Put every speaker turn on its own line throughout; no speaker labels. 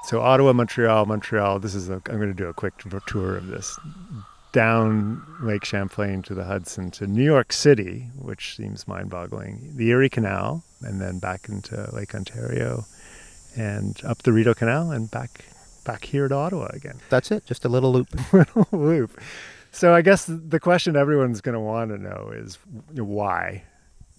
So Ottawa, Montreal. I'm going to do a quick tour of this. Down Lake Champlain to the Hudson to New York City, which seems mind-boggling. The Erie Canal, and then back into Lake Ontario, and up the Rideau Canal, and back here to Ottawa again.
That's it. Just a little loop.
Little loop. So I guess the question everyone's going to want to know is why?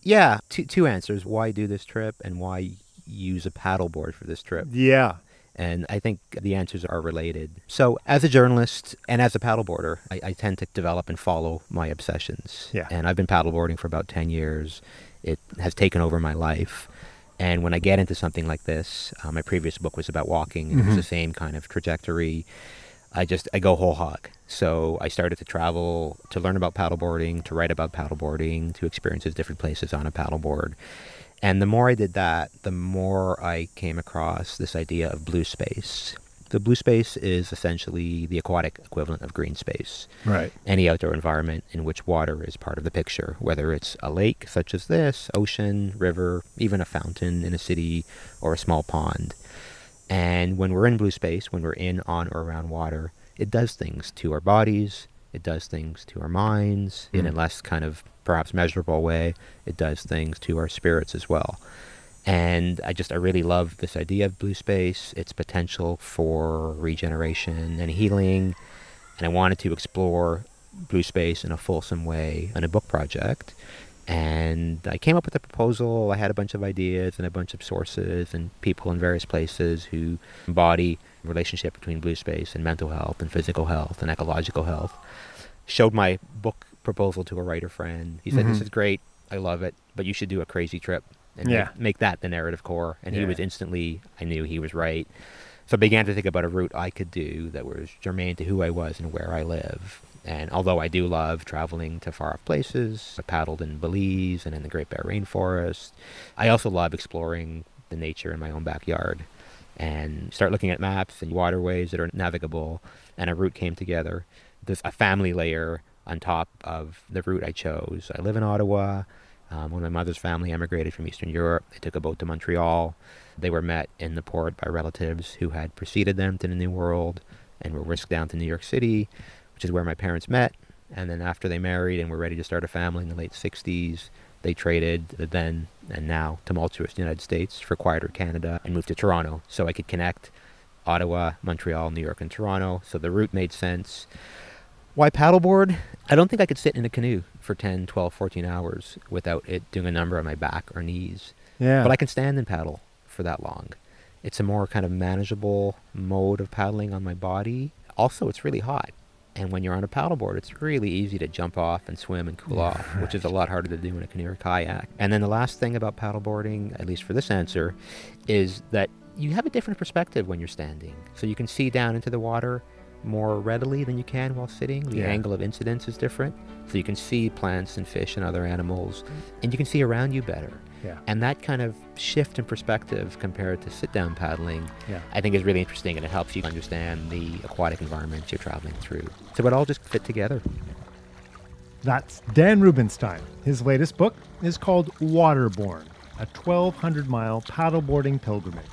Yeah, two answers. Why do this trip, and why use a paddleboard for this trip?
Yeah.
And I think the answers are related. So as a journalist and as a paddleboarder, I tend to develop and follow my obsessions.
Yeah.
And I've been paddleboarding for about 10 years. It has taken over my life. And when I get into something like this, my previous book was about walking, and it was the same kind of trajectory. I go whole hog. So I started to travel to learn about paddleboarding, to write about paddleboarding, to experience different places on a paddleboard. And the more I did that, the more I came across this idea of blue space. The blue space is essentially the aquatic equivalent of green space.
Right.
Any outdoor environment in which water is part of the picture, whether it's a lake such as this, ocean, river, even a fountain in a city, or a small pond. And when we're in blue space, when we're in, on, or around water, it does things to our bodies, it does things to our minds in a less kind of perhaps measurable way. It does things to our spirits as well. And I really love this idea of blue space, its potential for regeneration and healing. And I wanted to explore blue space in a fulsome way in a book project. And I came up with a proposal. I had a bunch of ideas and a bunch of sources and people in various places who embody the relationship between blue space and mental health and physical health and ecological health. Showed my book proposal to a writer friend. He said, "This is great. I love it, but you should do a crazy trip and make that the narrative core." And he was instantly, I knew he was right. So I began to think about a route I could do that was germane to who I was and where I live. And although I do love traveling to far off places, I paddled in Belize and in the Great Bear Rainforest. I also love exploring the nature in my own backyard and start looking at maps and waterways that are navigable. And a route came together. There's a family layer on top of the route I chose. I live in Ottawa. When my mother's family emigrated from Eastern Europe, they took a boat to Montreal. They were met in the port by relatives who had preceded them to the New World and were whisked down to New York City, which is where my parents met. And then after they married and were ready to start a family in the late 60s, they traded the then and now tumultuous United States for quieter Canada and moved to Toronto so I could connect Ottawa, Montreal, New York, and Toronto. So the route made sense. Why paddleboard? I don't think I could sit in a canoe for 10, 12, 14 hours without it doing a number on my back or knees.
Yeah.
But I can stand and paddle for that long. It's a more kind of manageable mode of paddling on my body. Also, it's really hot. And when you're on a paddleboard, it's really easy to jump off and swim and cool off, which is a lot harder to do in a canoe or kayak. And then the last thing about paddleboarding, at least for this answer, is that you have a different perspective when you're standing. So you can see down into the water more readily than you can while sitting. The angle of incidence is different. So you can see plants and fish and other animals, and you can see around you better.
Yeah.
And that kind of shift in perspective compared to sit-down paddling, I think is really interesting, and it helps you understand the aquatic environment you're traveling through. So it all just fit together.
That's Dan Rubinstein. His latest book is called Water Borne, a 1,200-mile paddleboarding pilgrimage.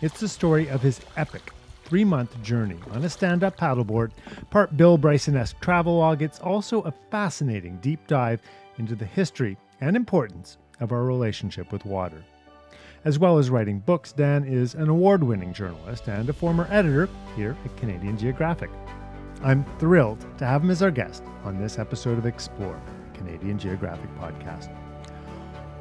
It's the story of his epic 3-month journey on a stand-up paddleboard, part Bill Bryson-esque travelogue. It's also a fascinating deep dive into the history and importance of our relationship with water. As well as writing books, Dan is an award-winning journalist and a former editor here at Canadian Geographic. I'm thrilled to have him as our guest on this episode of Explore, Canadian Geographic podcast.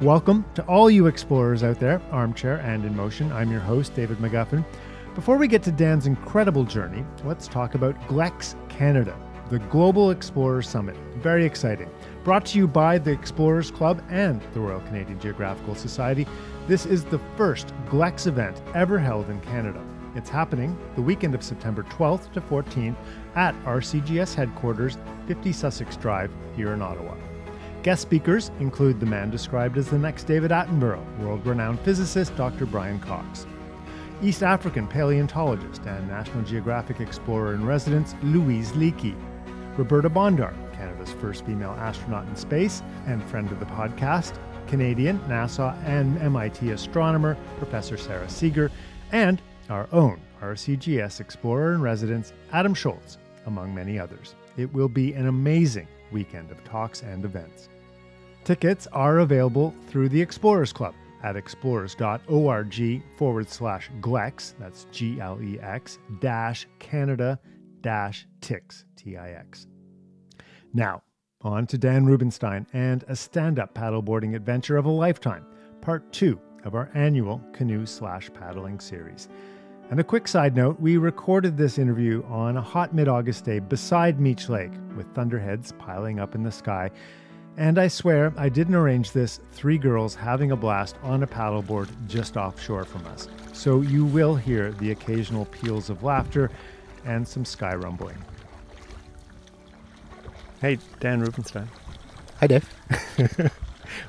Welcome to all you explorers out there, armchair and in motion. I'm your host, David McGuffin. Before we get to Dan's incredible journey, let's talk about GLEX Canada, the Global Explorers Summit. Very exciting. Brought to you by the Explorers Club and the Royal Canadian Geographical Society. This is the first GLEX event ever held in Canada. It's happening the weekend of September 12th to 14th at our CGS headquarters, 50 Sussex Drive, here in Ottawa. Guest speakers include the man described as the next David Attenborough, world-renowned physicist Dr. Brian Cox, East African paleontologist and National Geographic explorer in residence Louise Leakey, Roberta Bondar, Canada's first female astronaut in space and friend of the podcast, Canadian, NASA, and MIT astronomer Professor Sarah Seeger, and our own RCGS Explorer-in-Residence, Adam Schultz, among many others. It will be an amazing weekend of talks and events. Tickets are available through the Explorers Club at explorers.org/GLEX, that's GLEX, Canada-TIX, TIX. Now, on to Dan Rubinstein and a stand-up paddleboarding adventure of a lifetime, part 2 of our annual canoe/paddling series. And a quick side note, we recorded this interview on a hot mid-August day beside Meech Lake with thunderheads piling up in the sky. And I swear I didn't arrange this, 3 girls having a blast on a paddleboard just offshore from us. So you will hear the occasional peals of laughter and some sky rumbling. Hey, Dan Rubinstein.
Hi, Dave.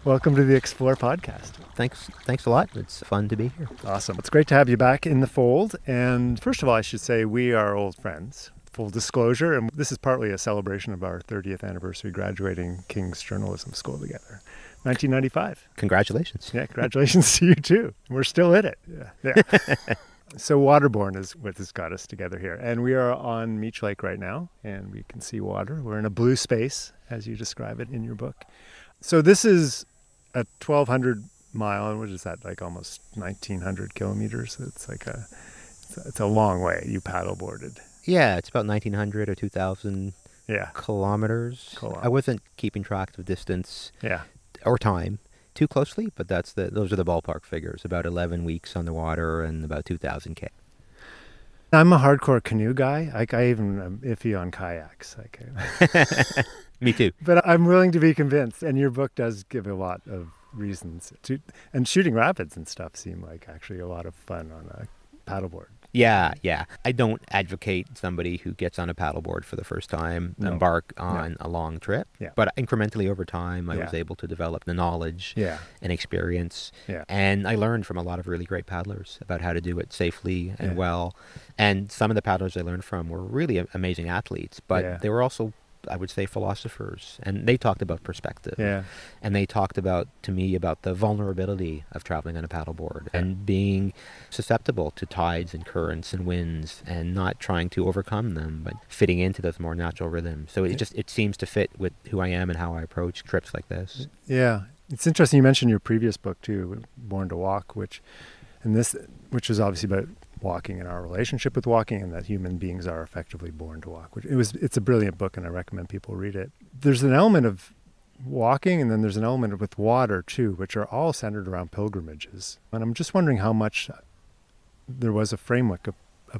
Welcome to the Explore podcast.
Thanks a lot. It's fun to be here.
Awesome. It's great to have you back in the fold. And first of all, I should say we are old friends. Full disclosure, and this is partly a celebration of our 30th anniversary graduating King's Journalism School together. 1995.
Congratulations.
Yeah, congratulations to you too. We're still in it. Yeah. So Water Borne is what has got us together here. And we are on Meech Lake right now, and we can see water. We're in a blue space, as you describe it in your book. So this is a 1,200 mile, and what is that, like almost 1,900 kilometers? It's like it's a long way you paddleboarded.
Yeah, it's about 1,900 or 2,000 kilometers. I wasn't keeping track of distance or time too closely, but those are the ballpark figures. About 11 weeks on the water and about 2,000 K.
I'm a hardcore canoe guy. I even am iffy on kayaks.
Me too.
But I'm willing to be convinced, and your book does give a lot of reasons to. And shooting rapids and stuff seem like actually a lot of fun on a paddleboard.
Yeah. I don't advocate somebody who gets on a paddleboard for the first time embark on a long trip. Yeah. But incrementally over time, I was able to develop the knowledge and experience. Yeah. And I learned from a lot of really great paddlers about how to do it safely and well. And some of the paddlers I learned from were really amazing athletes, but they were also, I would say, philosophers, and they talked about perspective. Yeah. And they talked to me about the vulnerability of traveling on a paddleboard and being susceptible to tides and currents and winds and not trying to overcome them, but fitting into those more natural rhythms. So it seems to fit with who I am and how I approach trips like this. Yeah.
It's interesting you mentioned your previous book too, Born to Walk, which is obviously about walking and our relationship with walking, and that human beings are effectively born to walk. It's a brilliant book, and I recommend people read it. There's an element of walking, and then there's an element with water too, which are all centered around pilgrimages. And I'm just wondering how much there was a framework of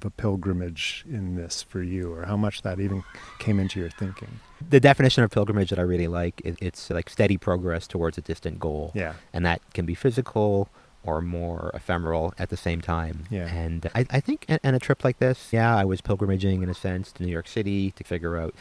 a pilgrimage in this for you, or how much that even came into your thinking.
The definition of pilgrimage that I really like, it's like steady progress towards a distant goal. Yeah. And that can be physical or more ephemeral at the same time. Yeah. And I think in a trip like this, I was pilgrimaging in a sense to New York City to figure out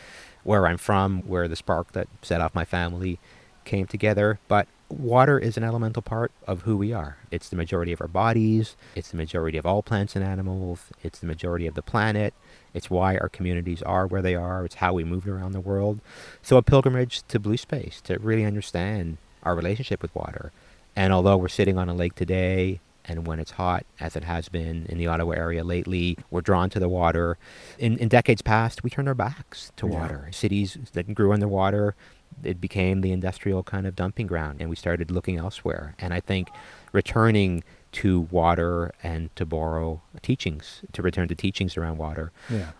where I'm from, where the spark that set off my family came together. But water is an elemental part of who we are. It's the majority of our bodies. It's the majority of all plants and animals. It's the majority of the planet. It's why our communities are where they are. It's how we move around the world. So a pilgrimage to blue space, to really understand our relationship with water. And although we're sitting on a lake today, and when it's hot, as it has been in the Ottawa area lately, we're drawn to the water. In decades past, we turned our backs to water. Cities that grew underwater, it became the industrial kind of dumping ground, and we started looking elsewhere. And I think returning to water and to borrow teachings, to return to teachings around water,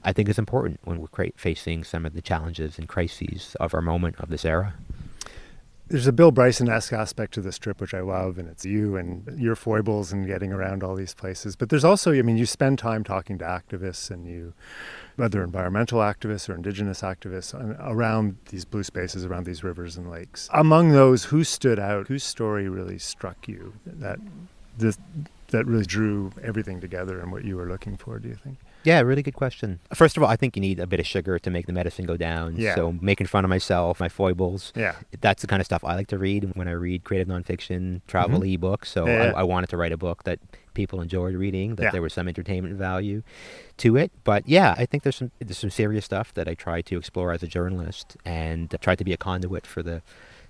I think is important when we're facing some of the challenges and crises of our moment, of this era.
There's a Bill Bryson-esque aspect to this trip, which I love, and it's you and your foibles and getting around all these places. But there's also, you spend time talking to activists, and whether environmental activists or Indigenous activists, around these blue spaces, around these rivers and lakes. Among those, who stood out, whose story really struck you, that really drew everything together and what you were looking for, do you think?
Yeah, really good question. First of all, I think you need a bit of sugar to make the medicine go down. Yeah. So making fun of myself, my foibles, that's the kind of stuff I like to read when I read creative nonfiction, travel ebooks. So I wanted to write a book that people enjoyed reading, that there was some entertainment value to it. But I think there's some serious stuff that I try to explore as a journalist, and try to be a conduit for the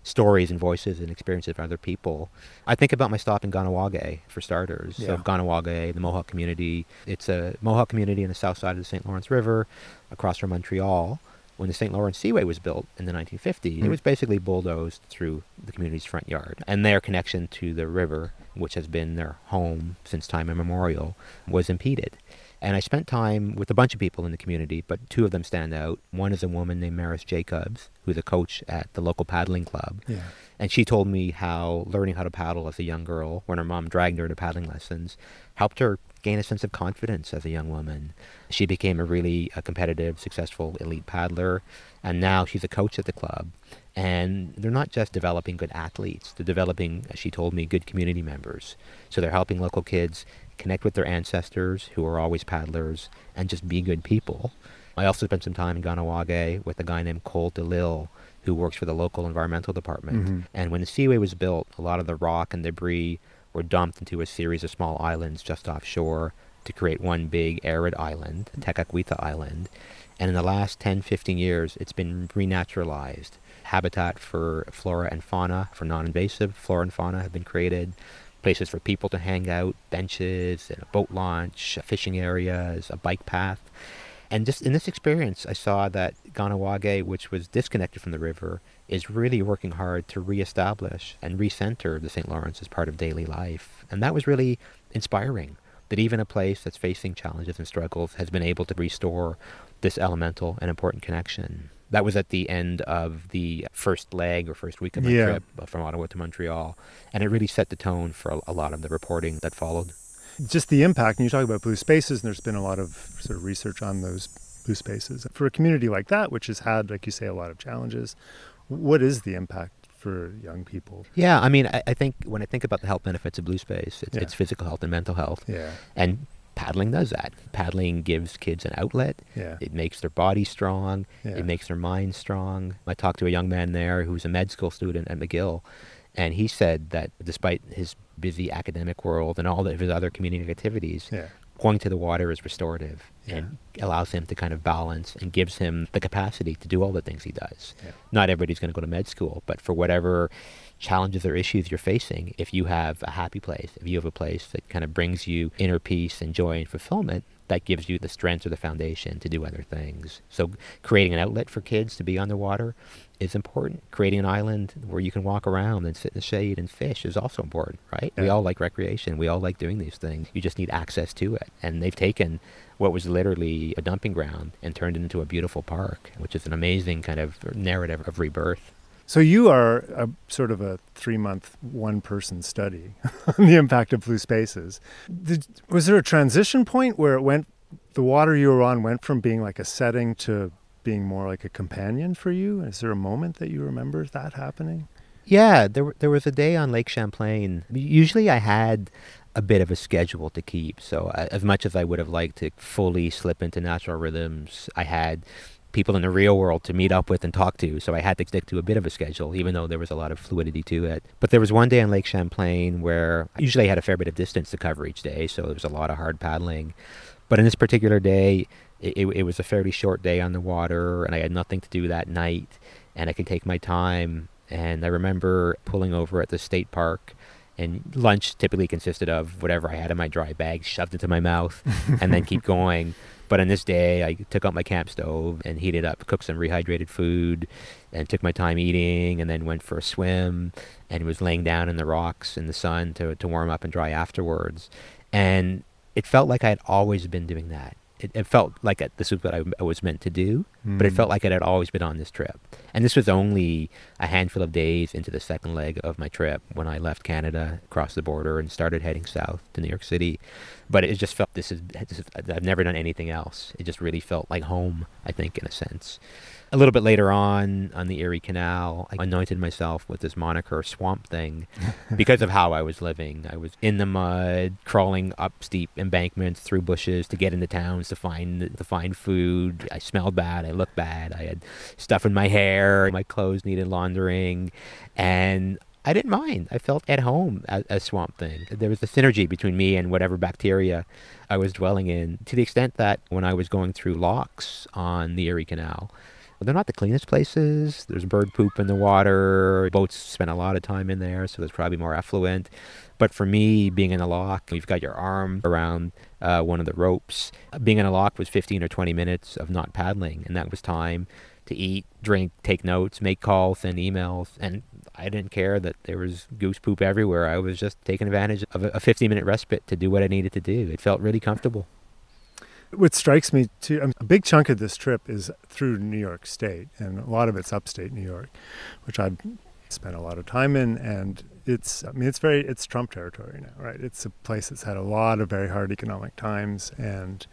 stories and voices and experiences of other people. I think about my stop in Ganawage, for starters. So Ganawage, the Mohawk community, it's a Mohawk community on the south side of the St. Lawrence River, across from Montreal. When the St. Lawrence Seaway was built in the 1950s, it was basically bulldozed through the community's front yard. And their connection to the river, which has been their home since time immemorial, was impeded. And I spent time with a bunch of people in the community, but two of them stand out. One is a woman named Maris Jacobs, who's a coach at the local paddling club. Yeah. And she told me how learning how to paddle as a young girl, when her mom dragged her to paddling lessons, helped her gain a sense of confidence as a young woman. She became a really competitive, successful, elite paddler, and now she's a coach at the club. And they're not just developing good athletes, they're developing, as she told me, good community members. So they're helping local kids connect with their ancestors, who are always paddlers, and just be good people. I also spent some time in Ganawage with a guy named Cole DeLille, who works for the local environmental department. And when the Seaway was built, a lot of the rock and debris were dumped into a series of small islands just offshore to create one big arid island, Tekakwitha Island. And in the last 10, 15 years, it's been renaturalized. Habitat for flora and fauna, for non-invasive flora and fauna, have been created. Places for people to hang out, benches, and a boat launch, fishing areas, a bike path. And just in this experience, I saw that Ganawage, which was disconnected from the river, is really working hard to reestablish and recenter the St. Lawrence as part of daily life. And that was really inspiring, that even a place that's facing challenges and struggles has been able to restore this elemental and important connection. That was at the end of the first leg or first week of my trip from Ottawa to Montreal. And it really set the tone for a lot of the reporting that followed.
Just the impact, and you talk about blue spaces, and there's been a lot of sort of research on those blue spaces. For a community like that, which has had, like you say, a lot of challenges, what is the impact for young people?
Yeah, I mean, I think when I think about the health benefits of blue space, it's physical health and mental health. Yeah. And paddling does that. Paddling gives kids an outlet. Yeah. It makes their body strong. Yeah. It makes their mind strong. I talked to a young man there who's a med school student at McGill, and he said that despite his busy academic world and all of his other community activities, going to the water is restorative and allows him to kind of balance and gives him the capacity to do all the things he does. Yeah. Not everybody's going to go to med school, but for whatever challenges or issues you're facing, if you have a happy place, if you have a place that kind of brings you inner peace and joy and fulfillment, that gives you the strength or the foundation to do other things. So creating an outlet for kids to be on the water is important. Creating an island where you can walk around and sit in the shade and fish is also important, right? Yeah. We all like recreation. We all like doing these things. You just need access to it. And they've taken what was literally a dumping ground and turned it into a beautiful park, which is an amazing kind of narrative of rebirth.
So you are a sort of a 3-month, one-person study on the impact of blue spaces. Was there a transition point where the water you were on went from being like a setting to being more like a companion for you? Is there a moment that you remember that happening?
Yeah, there was a day on Lake Champlain. Usually I had a bit of a schedule to keep. So as much as I would have liked to fully slip into natural rhythms, I had people in the real world to meet up with and talk to, so I had to stick to a bit of a schedule, even though there was a lot of fluidity to it. But there was one day on Lake Champlain where usually I had a fair bit of distance to cover each day, so there was a lot of hard paddling. But in this particular day, it was a fairly short day on the water, and I had nothing to do that night, and I could take my time. And I remember pulling over at the state park, and lunch typically consisted of whatever I had in my dry bag shoved into my mouth and then keep going. But on this day, I took out my camp stove and heated up, cooked some rehydrated food, and took my time eating, and then went for a swim, and was laying down in the rocks in the sun to warm up and dry afterwards. And it felt like I had always been doing that. It felt like this was what I was meant to do, but it felt like it had always been on this trip. And this was only a handful of days into the second leg of my trip when I left Canada, crossed the border, and started heading south to New York City. But it just felt, I've never done anything else. It just really felt like home, I think, in a sense. A little bit later on the Erie Canal, I anointed myself with this moniker, Swamp Thing, because of how I was living. I was in the mud, crawling up steep embankments through bushes to get into towns to find food. I smelled bad. I looked bad. I had stuff in my hair. My clothes needed laundering. And I didn't mind. I felt at home as Swamp Thing. There was a synergy between me and whatever bacteria I was dwelling in, to the extent that when I was going through locks on the Erie Canal, They're not the cleanest places. There's bird poop in the water. Boats spend a lot of time in there, so there's probably more effluent. But for me, being in a lock, you've got your arm around one of the ropes. Being in a lock was 15 or 20 minutes of not paddling, and that was time to eat, drink, take notes, make calls, send emails, and I didn't care that there was goose poop everywhere. I was just taking advantage of a 50-minute respite to do what I needed to do. It felt really comfortable.
What strikes me too, a big chunk of this trip is through New York State, and a lot of it's upstate New York, which I've spent a lot of time in, and it's Trump territory now, right? It's a place that's had a lot of very hard economic times, and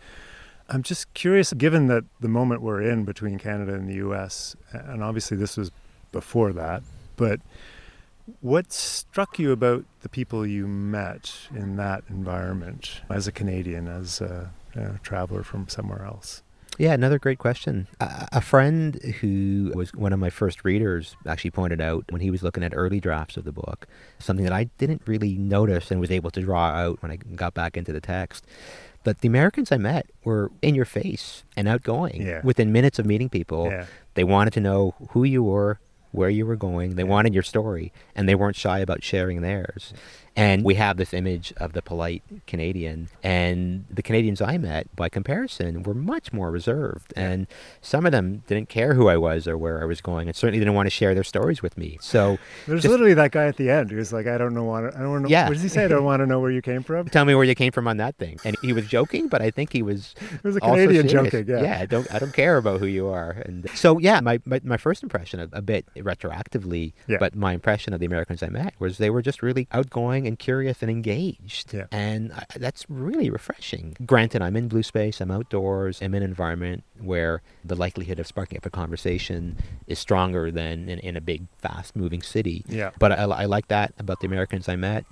I'm just curious, given that the moment we're in between Canada and the US, and obviously this was before that, but what struck you about the people you met in that environment as a Canadian, as a traveler from somewhere else?
Yeah, another great question. A friend who was one of my first readers actually pointed out when he was looking at early drafts of the book, something that I didn't really notice and was able to draw out when I got back into the text. But the Americans I met were in your face and outgoing.
Yeah.
Within minutes of meeting people,
Yeah.
they wanted to know who you were, where you were going. They wanted your story, and they weren't shy about sharing theirs. And we have this image of the polite Canadian, and the Canadians I met, by comparison, were much more reserved. And some of them didn't care who I was or where I was going, and certainly didn't want to share their stories with me. So
there's literally that guy at the end who's like, I don't want to know.
Yeah.
What does he say? I don't want to know where you came from.
Tell me where you came from on that thing. And he was joking, but I think he was.
It was a
also
Canadian
serious.
joking. Yeah.
I don't care about who you are. And so yeah, my first impression, a bit retroactively, but my impression of the Americans I met was they were just really outgoing and curious and engaged.
Yeah.
And that's really refreshing. Granted, I'm in blue space, I'm outdoors, I'm in an environment where the likelihood of sparking up a conversation is stronger than in a big, fast-moving city.
Yeah.
But I like that about the Americans I met.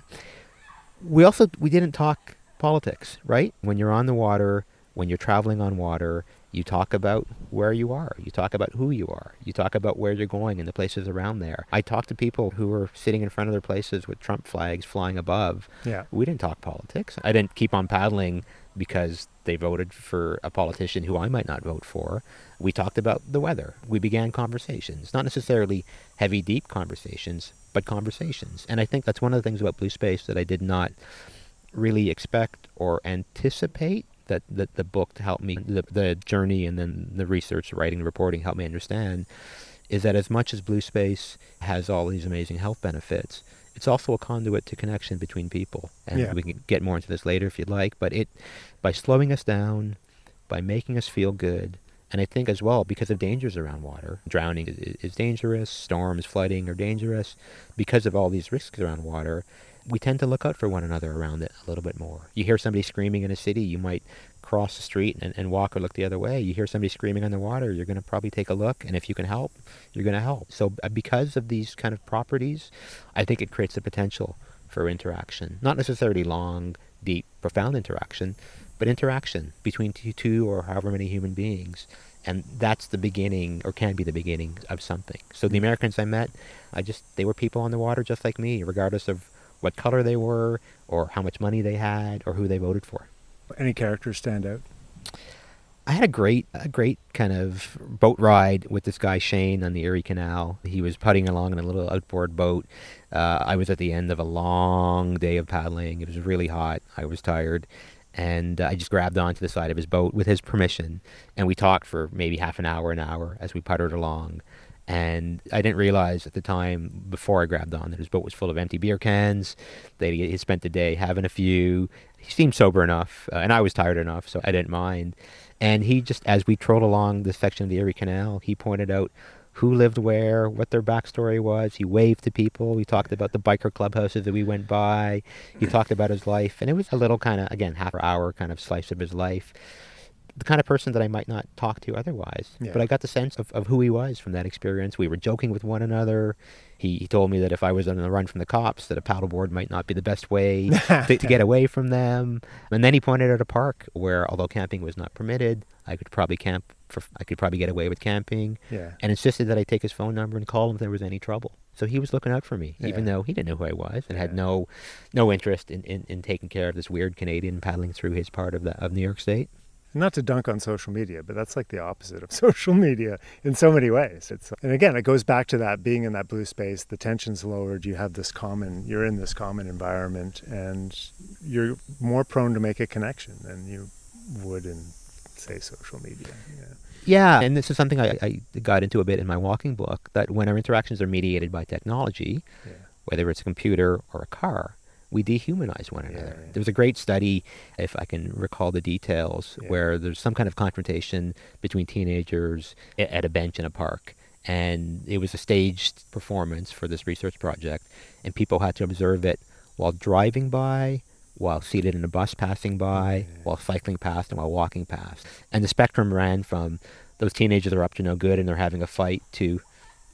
We didn't talk politics, right? When you're on the water, when you're traveling on water, you talk about where you are. You talk about who you are. You talk about where you're going and the places around there. I talked to people who were sitting in front of their places with Trump flags flying above.
Yeah.
We didn't talk politics. I didn't keep on paddling because they voted for a politician who I might not vote for. We talked about the weather. We began conversations, not necessarily heavy, deep conversations, but conversations. And I think that's one of the things about Blue Space that I did not really expect or anticipate. That the book to help me, the journey and then the research, the writing, the reporting helped me understand, is that as much as Blue Space has all these amazing health benefits, it's also a conduit to connection between people. And we can get more into this later if you'd like, but by slowing us down, by making us feel good, and I think as well because of dangers around water, drowning is dangerous, storms, flooding are dangerous, because of all these risks around water, we tend to look out for one another around it a little bit more. You hear somebody screaming in a city, you might cross the street and walk or look the other way. You hear somebody screaming on the water, you're going to probably take a look, and if you can help, you're going to help. So because of these kind of properties, I think it creates the potential for interaction. Not necessarily long, deep, profound interaction, but interaction between two or however many human beings. And that's the beginning, or can be the beginning, of something. So the Americans I met, they were people on the water just like me, regardless of what color they were, or how much money they had, or who they voted for.
Any characters stand out?
I had a great kind of boat ride with this guy Shane on the Erie Canal. He was putting along in a little outboard boat. I was at the end of a long day of paddling. It was really hot. I was tired. And I just grabbed onto the side of his boat with his permission. And we talked for maybe half an hour as we puttered along. And I didn't realize at the time, before I grabbed on, that his boat was full of empty beer cans. He spent the day having a few. He seemed sober enough, and I was tired enough, so I didn't mind. And he just, as we trolled along this section of the Erie Canal, he pointed out who lived where, what their backstory was. He waved to people. We talked about the biker clubhouses that we went by. He talked about his life, and it was a little kind of, again, half-hour kind of slice of his life. The kind of person that I might not talk to otherwise. Yeah. But I got the sense of who he was from that experience. We were joking with one another. He told me that if I was on the run from the cops, that a paddleboard might not be the best way to get away from them. And then he pointed out a park where, although camping was not permitted, I could probably get away with camping. Yeah. And insisted that I take his phone number and call him if there was any trouble. So he was looking out for me, even though he didn't know who I was and had no interest in taking care of this weird Canadian paddling through his part of New York State.
Not to dunk on social media, but that's like the opposite of social media in so many ways. And again, it goes back to that being in that blue space, the tension's lowered, you're in this common environment, and you're more prone to make a connection than you would in, say, social media.
Yeah, and this is something I got into a bit in my walking book, that when our interactions are mediated by technology, whether it's a computer or a car, we dehumanize one another. Yeah. There was a great study, if I can recall the details, where there's some kind of confrontation between teenagers at a bench in a park. And it was a staged performance for this research project. And people had to observe it while driving by, while seated in a bus passing by, while cycling past, and while walking past. And the spectrum ran from those teenagers are up to no good and they're having a fight to,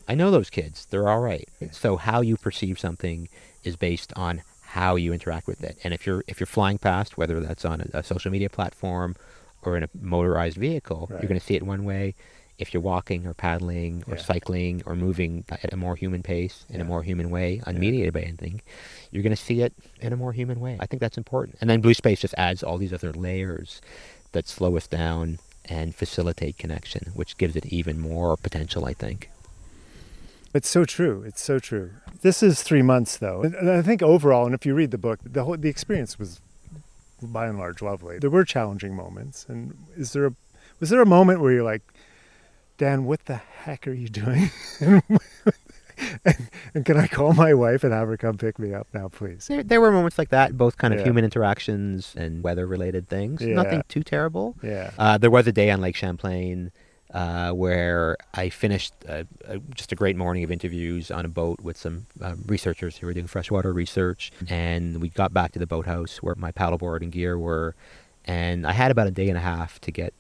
I know those kids, they're all right. Yeah. So how you perceive something is based on how you interact with it. And if you're flying past, whether that's on a social media platform or in a motorized vehicle, you're going to see it one way. If you're walking or paddling or cycling or moving at a more human pace, in a more human way, unmediated by anything, you're going to see it in a more human way. I think that's important. And then blue space just adds all these other layers that slow us down and facilitate connection, which gives it even more potential, I think.
It's so true. It's so true. This is 3 months, though. And I think overall, and if you read the book, the experience was, by and large, lovely. There were challenging moments. And was there a moment where you're like, Dan, what the heck are you doing? and can I call my wife and have her come pick me up now, please?
There were moments like that, both kind of human interactions and weather-related things. Nothing too terrible. There was a day on Lake Champlain where I finished just a great morning of interviews on a boat with some researchers who were doing freshwater research. And we got back to the boathouse where my paddleboard and gear were. And I had about a day and a half to get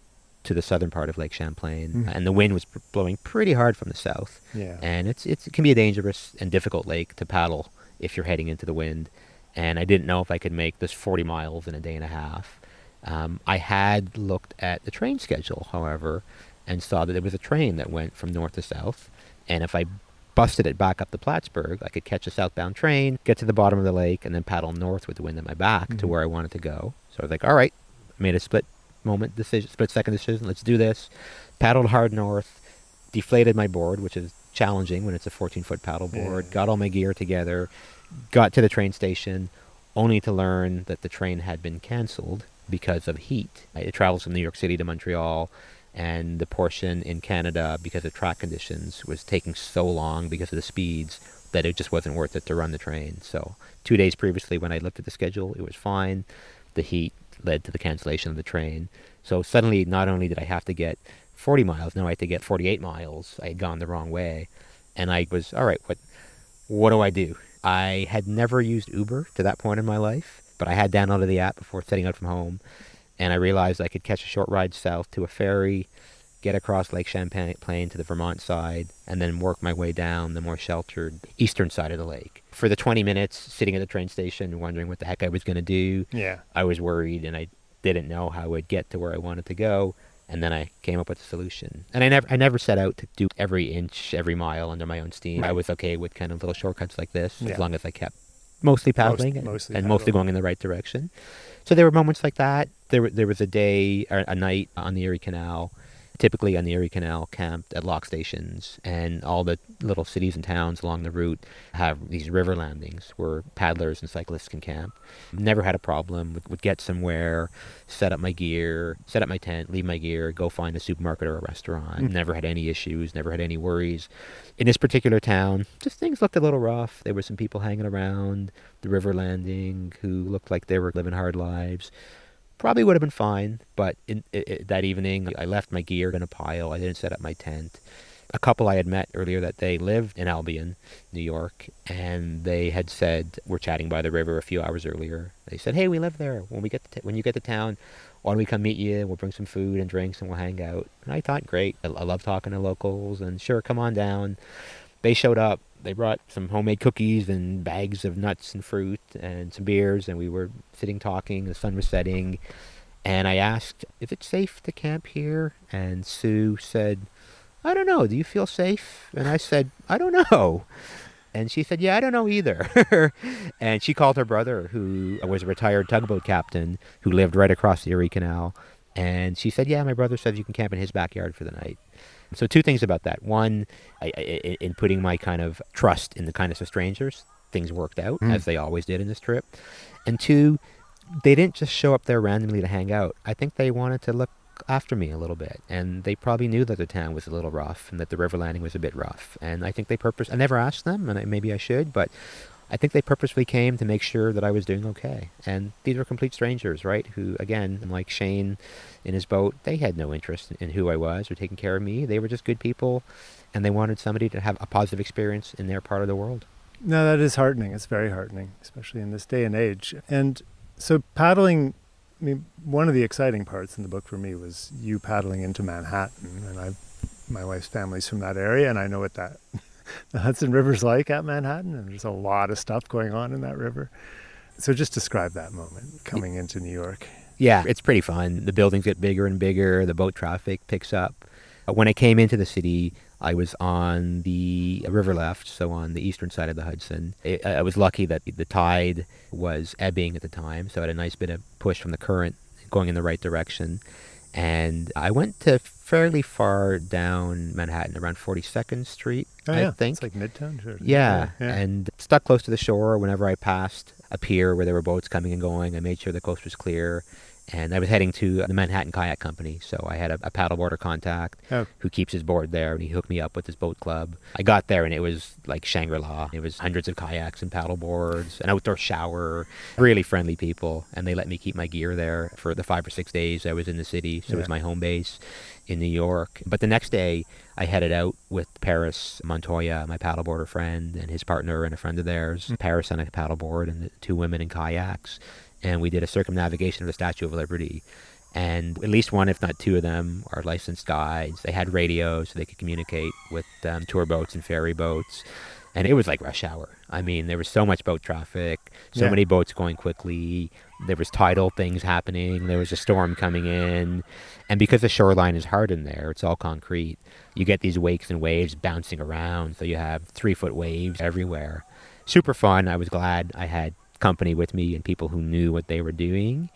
to the southern part of Lake Champlain. And the wind was blowing pretty hard from the south. And it can be a dangerous and difficult lake to paddle if you're heading into the wind. And I didn't know if I could make this 40 miles in a day and a half. I had looked at the train schedule, however, and saw that there was a train that went from north to south. And if I busted it back up to Plattsburgh, I could catch a southbound train, get to the bottom of the lake, and then paddle north with the wind at my back to where I wanted to go. So I was like, all right, made a split second decision, let's do this. Paddled hard north, deflated my board, which is challenging when it's a 14-foot paddleboard, got all my gear together, got to the train station, only to learn that the train had been canceled because of heat. It travels from New York City to Montreal, and the portion in Canada, because of track conditions, was taking so long because of the speeds that it just wasn't worth it to run the train. So 2 days previously, when I looked at the schedule, it was fine. The heat led to the cancellation of the train. So suddenly, not only did I have to get 40 miles, now I had to get 48 miles. I had gone the wrong way. And I was, all right, what do I do? I had never used Uber to that point in my life, but I had downloaded the app before setting out from home. And I realized I could catch a short ride south to a ferry, get across Lake Champlain to the Vermont side, and then work my way down the more sheltered eastern side of the lake. For the 20 minutes sitting at the train station wondering what the heck I was going to do, I was worried and I didn't know how I would get to where I wanted to go. And then I came up with a solution. And I never set out to do every inch, every mile under my own steam. I was okay with kind of little shortcuts like this, as long as I kept mostly paddling and mostly going in the right direction. So there were moments like that. There was a night on the Erie Canal, typically on the Erie Canal, camped at lock stations, and all the little cities and towns along the route have these river landings where paddlers and cyclists can camp. Never had a problem. Would get somewhere, set up my gear, set up my tent, leave my gear, go find a supermarket or a restaurant. Never had any issues, never had any worries. In this particular town, just things looked a little rough. There were some people hanging around the river landing who looked like they were living hard lives. Probably would have been fine, but that evening I left my gear in a pile. I didn't set up my tent. A couple I had met earlier that day lived in Albion, New York, and they had said, we're chatting by the river a few hours earlier. They said, hey, we live there. When you get to town, why don't we come meet you? We'll bring some food and drinks and we'll hang out. And I thought, great. I love talking to locals, and sure, come on down. They showed up. They brought some homemade cookies and bags of nuts and fruit and some beers, and we were sitting talking. The sun was setting, and I asked, is it safe to camp here? And Sue said, I don't know. Do you feel safe? And I said, I don't know. And she said, yeah, I don't know either. And she called her brother, who was a retired tugboat captain who lived right across the Erie Canal, And she said, yeah, my brother says you can camp in his backyard for the night. So two things about that. One, in putting my kind of trust in the kindness of strangers, things worked out, as they always did in this trip. And two, they didn't just show up there randomly to hang out. I think they wanted to look after me a little bit. And they probably knew that the town was a little rough and that the river landing was a bit rough. And I think I never asked them, and maybe I should, but I think they purposefully came to make sure that I was doing okay. And these were complete strangers, right? Who, again, like Shane in his boat, they had no interest in who I was or taking care of me. They were just good people, and they wanted somebody to have a positive experience in their part of the world.
No, that is heartening. It's very heartening, especially in this day and age. And so paddling, I mean, one of the exciting parts in the book for me was you paddling into Manhattan. And my wife's family's from that area, and I know what the Hudson River's like at Manhattan, and there's a lot of stuff going on in that river. So just describe that moment coming into New York.
Yeah, it's pretty fun. The buildings get bigger and bigger. The boat traffic picks up. When I came into the city, I was on the river left, so on the eastern side of the Hudson. I was lucky that the tide was ebbing at the time, so I had a nice bit of push from the current going in the right direction. And I went to fairly far down Manhattan, around 42nd Street, I think.
It's like Midtown. Sure.
Yeah, and stuck close to the shore. Whenever I passed a pier where there were boats coming and going, I made sure the coast was clear. And I was heading to the Manhattan Kayak Company, so I had a paddleboarder contact who keeps his board there, and he hooked me up with his boat club. I got there, and it was like Shangri-La. It was hundreds of kayaks and paddleboards, an outdoor shower, really friendly people, and they let me keep my gear there for the 5 or 6 days I was in the city, so it was my home base in New York. But the next day, I headed out with Paris Montoya, my paddleboarder friend, and his partner and a friend of theirs. Paris on a paddleboard and the 2 women in kayaks. And we did a circumnavigation of the Statue of Liberty. And at least one, if not 2 of them, are licensed guides. They had radios so they could communicate with tour boats and ferry boats. And it was like rush hour. I mean, there was so much boat traffic, so many boats going quickly. There was tidal things happening. There was a storm coming in. And because the shoreline is hard in there, it's all concrete, you get these wakes and waves bouncing around. So you have 3-foot waves everywhere. Super fun. I was glad I had company with me and people who knew what they were doing.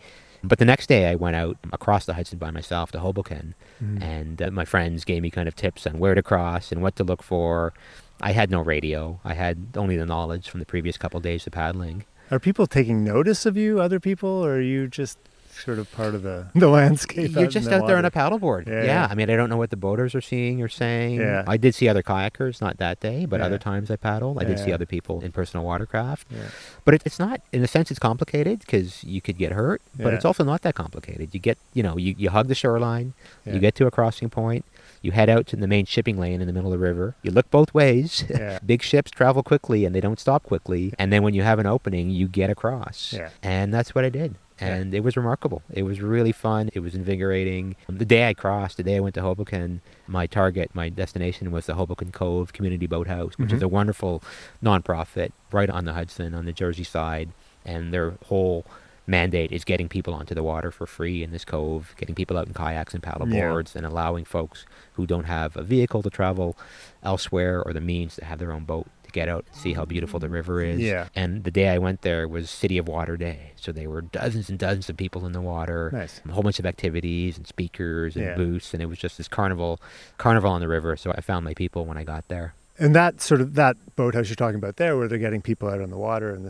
But the next day I went out across the Hudson by myself to Hoboken, and my friends gave me kind of tips on where to cross and what to look for. I had no radio. I had only the knowledge from the previous couple of days of paddling.
Are people taking notice of you, other people, or are you just sort of part of the landscape?
You're just out there on a paddleboard.
Yeah.
I mean, I don't know what the boaters are seeing or saying.
Yeah.
I did see other kayakers, not that day, but other times I paddled. I did see other people in personal watercraft. Yeah. But it's not, in a sense, it's complicated because you could get hurt, but it's also not that complicated. You get, you hug the shoreline, you get to a crossing point, you head out to the main shipping lane in the middle of the river. You look both ways. Big ships travel quickly and they don't stop quickly. And then when you have an opening, you get across. And that's what I did. And it was remarkable. It was really fun. It was invigorating. The day I went to Hoboken, my destination was the Hoboken Cove Community Boathouse, which is a wonderful nonprofit right on the Hudson on the Jersey side. And their whole mandate is getting people onto the water for free in this cove, getting people out in kayaks and paddleboards, and allowing folks who don't have a vehicle to travel elsewhere or the means to have their own boat to get out and see how beautiful the river is. And the day I went there was City of Water Day. So there were dozens and dozens of people in the water, a whole bunch of activities and speakers and booths, and it was just this carnival on the river. So I found my people when I got there.
And that boathouse you're talking about there, where they're getting people out on the water, and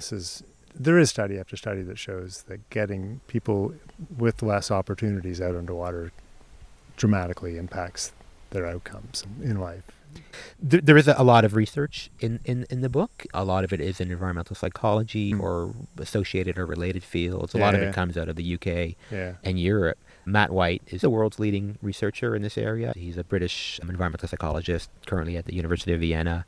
there is study after study that shows that getting people with less opportunities out onto water dramatically impacts their outcomes in life.
There is a lot of research in the book. A lot of it is in environmental psychology or associated or related fields. A lot of it comes out of the UK and Europe. Matt White is the world's leading researcher in this area. He's a British environmental psychologist currently at the University of Vienna.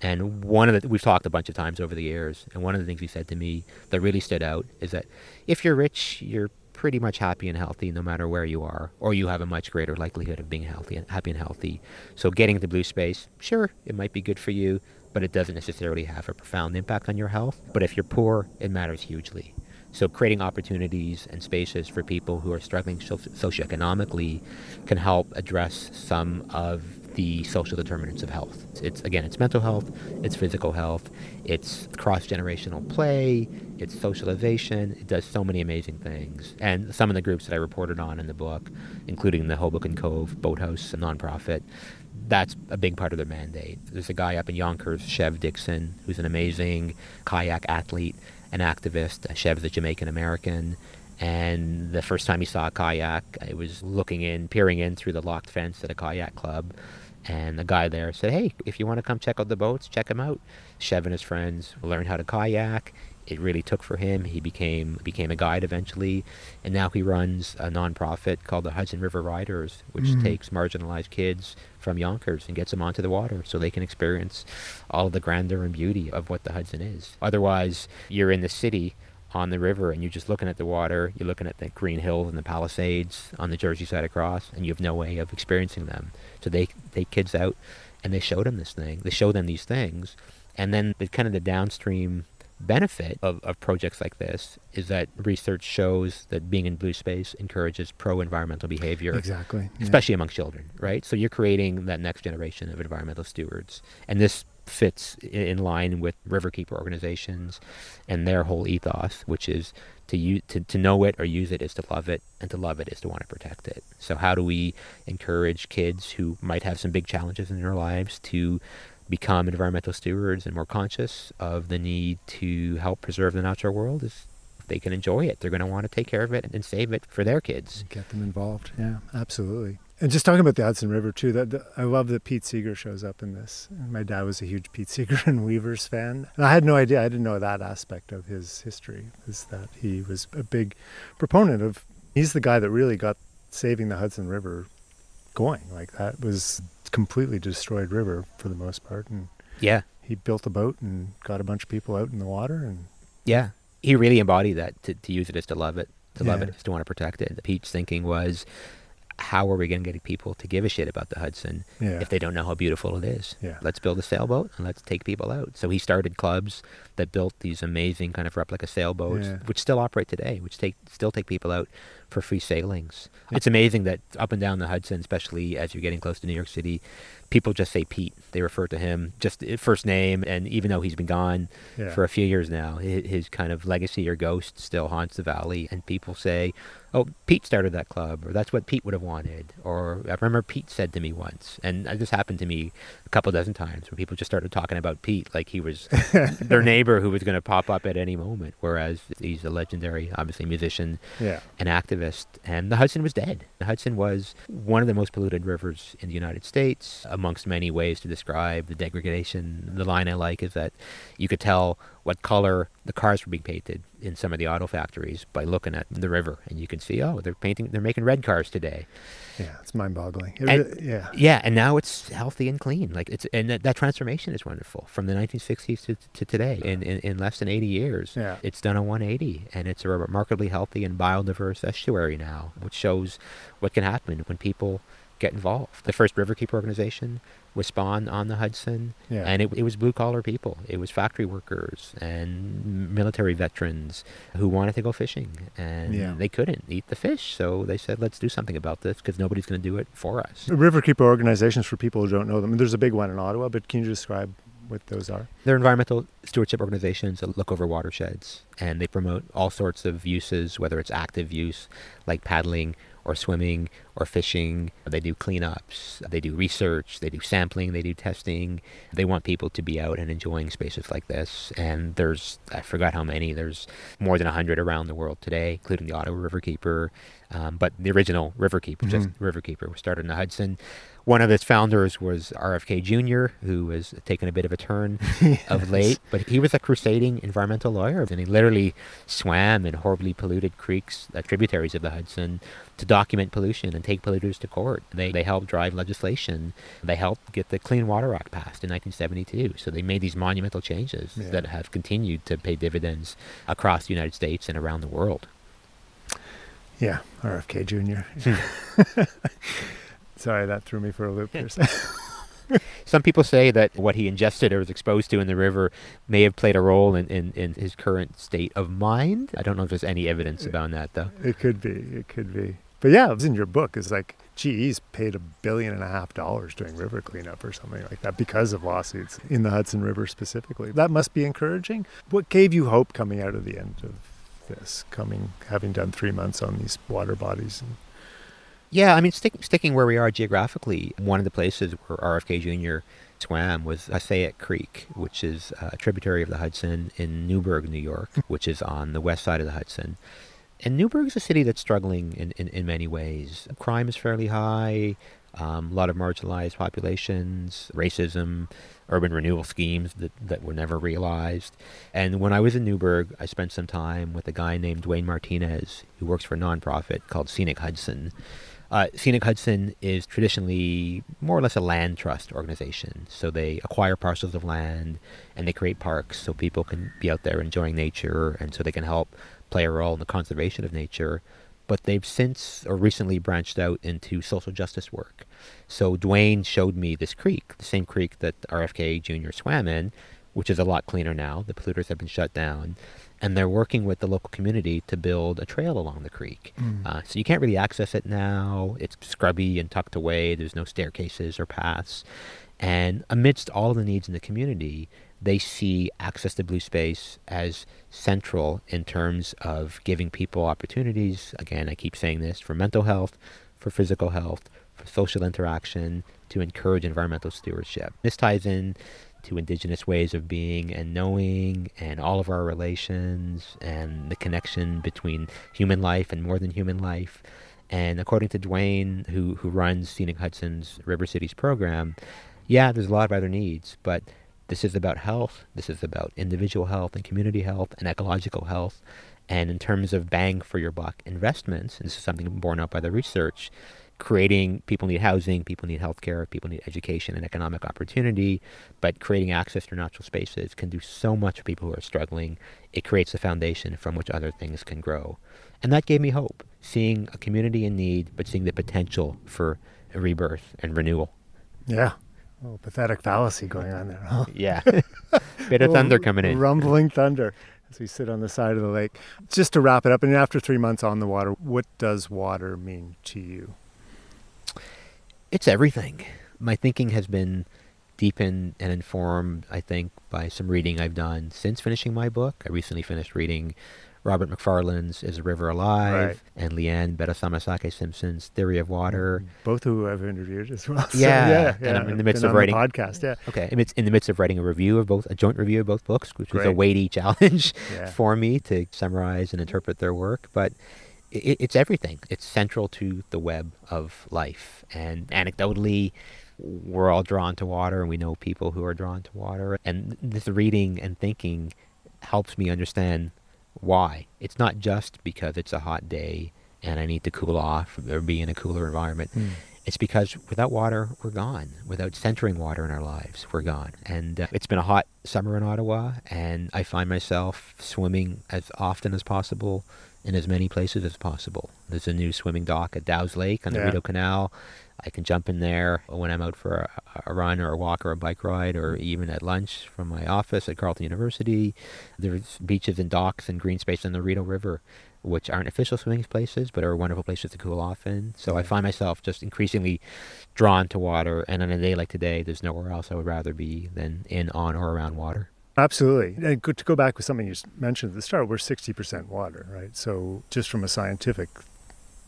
And we've talked a bunch of times over the years, and one of the things he said to me that really stood out is that if you're rich, you're pretty much happy and healthy no matter where you are, or you have a much greater likelihood of being happy and healthy. So getting to blue space, sure, it might be good for you, but it doesn't necessarily have a profound impact on your health. But if you're poor, it matters hugely. So creating opportunities and spaces for people who are struggling socioeconomically can help address some of the social determinants of health. It's mental health, it's physical health, it's cross-generational play, it's socialization. It does so many amazing things. And some of the groups that I reported on in the book, including the Hoboken Cove Boathouse, a nonprofit, that's a big part of their mandate. There's a guy up in Yonkers, Chev Dixon, who's an amazing kayak athlete, an activist. Chev's a Jamaican American. And the first time he saw a kayak, I was peering in through the locked fence at a kayak club. And the guy there said, hey, if you want to come check out the boats, check them out. Chev and his friends learned how to kayak. It really took for him. He became a guide eventually. And now he runs a nonprofit called the Hudson River Riders, which takes marginalized kids from Yonkers and gets them onto the water so they can experience all of the grandeur and beauty of what the Hudson is. Otherwise, you're in the city on the river and you're just looking at the water, you're looking at the green hills and the Palisades on the Jersey side across, and you have no way of experiencing them. So they take kids out and they show them these things. And then the downstream benefit of projects like this is that research shows that being in blue space encourages pro-environmental behavior.
Exactly. Yeah.
Especially among children, right? So you're creating that next generation of environmental stewards. And this fits in line with riverkeeper organizations and their whole ethos, which is to know it or use it is to love it, and to love it is to want to protect it. So how do we encourage kids who might have some big challenges in their lives to become environmental stewards and more conscious of the need to help preserve the natural world? Is if they can enjoy it, they're going to want to take care of it and save it for their kids.
Get them involved. Yeah, absolutely. And just talking about the Hudson River too, I love that Pete Seeger shows up in this. My dad was a huge Pete Seeger and Weavers fan. And I had no idea, I didn't know that aspect of his history, is that he was a big proponent of, he's the guy that really got saving the Hudson River going. Like, that was completely destroyed river for the most part. And
yeah,
he built a boat and got a bunch of people out in the water. And
yeah, he really embodied that. To use it is to love it. To love it is to want to protect it. Pete's thinking was, how are we going to get people to give a shit about the Hudson if they don't know how beautiful it is?
Yeah.
Let's build a sailboat and let's take people out. So he started clubs that built these amazing kind of replica sailboats, which still operate today, which still take people out for free sailings. It's amazing that up and down the Hudson, especially as you're getting close to New York City, people just say Pete. They refer to him just first name, and even though he's been gone for a few years now, his kind of legacy or ghost still haunts the valley, and people say, oh, Pete started that club, or that's what Pete would have wanted, or I remember Pete said to me once. And this happened to me a couple dozen times where people just started talking about Pete like he was their neighbor who was going to pop up at any moment, whereas he's a legendary, obviously, musician and activist. And the Hudson was dead. The Hudson was one of the most polluted rivers in the United States, amongst many ways to describe the degradation. The line I like is that you could tell what color the cars were being painted in some of the auto factories by looking at the river, and you can see, oh, they're making red cars today.
Yeah, it's mind-boggling.
And now it's healthy and clean. And that transformation is wonderful from the 1960s to today. In less than 80 years, it's done a 180, and it's a remarkably healthy and biodiverse estuary now, which shows what can happen when people get involved. The first riverkeeper organization was spawned on the Hudson, and it was blue-collar people. It was factory workers and military veterans who wanted to go fishing, and they couldn't eat the fish, so they said, let's do something about this, because nobody's going to do it for us.
Riverkeeper organizations, for people who don't know them, there's a big one in Ottawa, but can you describe what those are?
They're environmental stewardship organizations that look over watersheds, and they promote all sorts of uses, whether it's active use, like paddling, or swimming, or fishing. They do cleanups, they do research, they do sampling, they do testing. They want people to be out and enjoying spaces like this. And I forgot how many, there's more than 100 around the world today, including the Ottawa Riverkeeper. But the original Riverkeeper, just Riverkeeper, was started in the Hudson. One of its founders was RFK Jr., who has taken a bit of a turn of late, but he was a crusading environmental lawyer, and he literally swam in horribly polluted creeks, tributaries of the Hudson, to document pollution and take polluters to court. They helped drive legislation. They helped get the Clean Water Act passed in 1972. So they made these monumental changes that have continued to pay dividends across the United States and around the world.
Yeah, RFK Jr. Sorry, that threw me for a loop there.
Some people say that what he ingested or was exposed to in the river may have played a role in his current state of mind. I don't know if there's any evidence about that, though.
It could be. But yeah, it was in your book. It's like GE's paid $1.5 billion doing river cleanup or something like that because of lawsuits in the Hudson River specifically. That must be encouraging. What gave you hope coming out of the end of this, having done 3 months on these water bodies?
Yeah, I mean, sticking where we are geographically, one of the places where RFK Jr. swam was Passaic Creek, which is a tributary of the Hudson in Newburgh, New York, which is on the west side of the Hudson. And Newburgh is a city that's struggling in many ways. Crime is fairly high, a lot of marginalized populations, racism, urban renewal schemes that were never realized. And when I was in Newburgh, I spent some time with a guy named Dwayne Martinez, who works for a nonprofit called Scenic Hudson. Scenic Hudson is traditionally more or less a land trust organization. So they acquire parcels of land and they create parks so people can be out there enjoying nature and so they can help play a role in the conservation of nature. But they've since or recently branched out into social justice work. So Dwayne showed me this creek, the same creek that RFK Jr. swam in, which is a lot cleaner now. The polluters have been shut down. And they're working with the local community to build a trail along the creek. So you can't really access it now. It's scrubby and tucked away. There's no staircases or paths. And amidst all of the needs in the community, they see access to blue space as central in terms of giving people opportunities. Again, I keep saying this, for mental health, for physical health, for social interaction, to encourage environmental stewardship. This ties in to Indigenous ways of being and knowing and all of our relations and the connection between human life and more than human life. And according to Dwayne, who runs Scenic Hudson's River Cities program, yeah, there's a lot of other needs, but this is about health. This is about individual health and community health and ecological health. And in terms of bang for your buck investments, and this is something borne out by the research, people need housing, people need healthcare, people need education and economic opportunity, but creating access to natural spaces can do so much for people who are struggling. It creates a foundation from which other things can grow. And that gave me hope, seeing a community in need, but seeing the potential for a rebirth and renewal.
Yeah. Oh, pathetic fallacy going on there, huh?
Yeah. Bit of thunder coming in.
Rumbling thunder as we sit on the side of the lake. Just to wrap it up, and after 3 months on the water, what does water mean to you?
It's everything. My thinking has been deepened and informed, I think, by some reading I've done since finishing my book. I recently finished reading Robert McFarlane's Is a River Alive? Right. And Leanne Bedasamasake Simpson's Theory of Water.
Both who I've interviewed as well.
Yeah.
So,
and I'm in the midst of writing
a podcast. Yeah.
Okay. In the midst of writing a joint review of both books, which was a weighty challenge for me to summarize and interpret their work. But it's everything. It's central to the web of life. And anecdotally, we're all drawn to water, and we know people who are drawn to water. And this reading and thinking helps me understand why. It's not just because it's a hot day and I need to cool off or be in a cooler environment. It's because without water, we're gone. Without centering water in our lives, we're gone. And it's been a hot summer in Ottawa, and I find myself swimming as often as possible in as many places as possible. There's a new swimming dock at Dow's Lake on the Erie Canal. I can jump in there when I'm out for a run or a walk or a bike ride, or even at lunch from my office at Carleton University. There's beaches and docks and green space on the Rideau River, which aren't official swimming places, but are wonderful places to cool off in. So I find myself just increasingly drawn to water. And on a day like today, there's nowhere else I would rather be than in, on, or around water.
Absolutely. And to go back with something you mentioned at the start, we're 60% water, right? So just from a scientific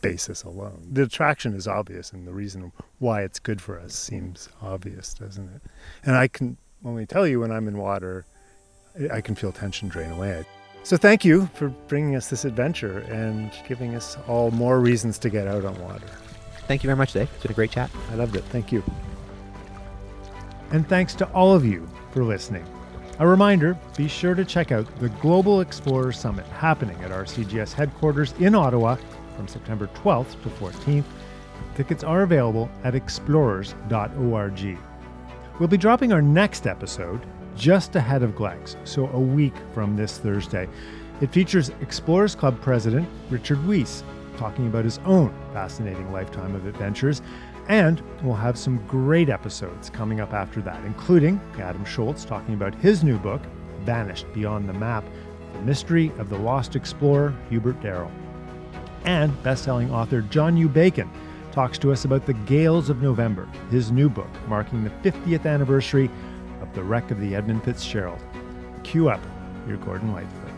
basis alone, the attraction is obvious, and the reason why it's good for us seems obvious, doesn't it? And I can only tell you, when I'm in water, I can feel tension drain away. So thank you for bringing us this adventure and giving us all more reasons to get out on water.
Thank you very much, Dave. It's been a great chat.
I loved it. Thank you. And thanks to all of you for listening. A reminder, be sure to check out the Global Explorer Summit happening at our CGS headquarters in Ottawa from September 12th to 14th. Tickets are available at explorers.org. We'll be dropping our next episode just ahead of Glegs, so a week from this Thursday. It features Explorers Club President Richard Weiss talking about his own fascinating lifetime of adventures, and we'll have some great episodes coming up after that, including Adam Schultz talking about his new book, Vanished Beyond the Map, The Mystery of the Lost Explorer Hubert Darrell. And best-selling author John U. Bacon talks to us about The Gales of November, his new book marking the 50th anniversary of the wreck of the Edmund Fitzgerald. Cue up your Gordon Lightfoot.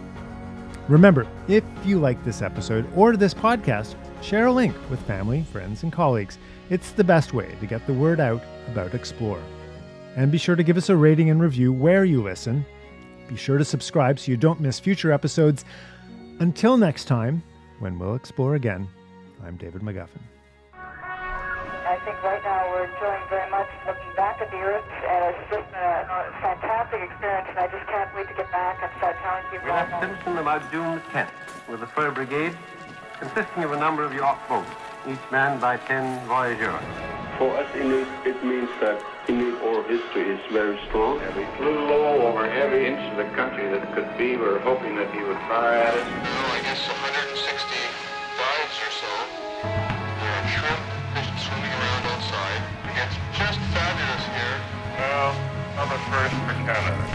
Remember, if you like this episode or this podcast, share a link with family, friends, and colleagues. It's the best way to get the word out about Explore. And be sure to give us a rating and review where you listen. Be sure to subscribe so you don't miss future episodes. Until next time, when we'll explore again, I'm David McGuffin.
I think right now we're enjoying very much looking back at the Earth, and it's just a fantastic experience, and I just can't wait to get back and start telling people.
We left Simpson about June the 10th with a fur brigade consisting of a number of yacht boats, each manned by 10 voyageurs.
For us Inuit, it means that Inuit oral history is very strong.
And we flew low over every inch of the country that could be. We were hoping that he would fire at us.
I guess 160 dives or so. There are shrimp, fish swimming around outside. It's just fabulous here.
Well, I'm a first for Canada.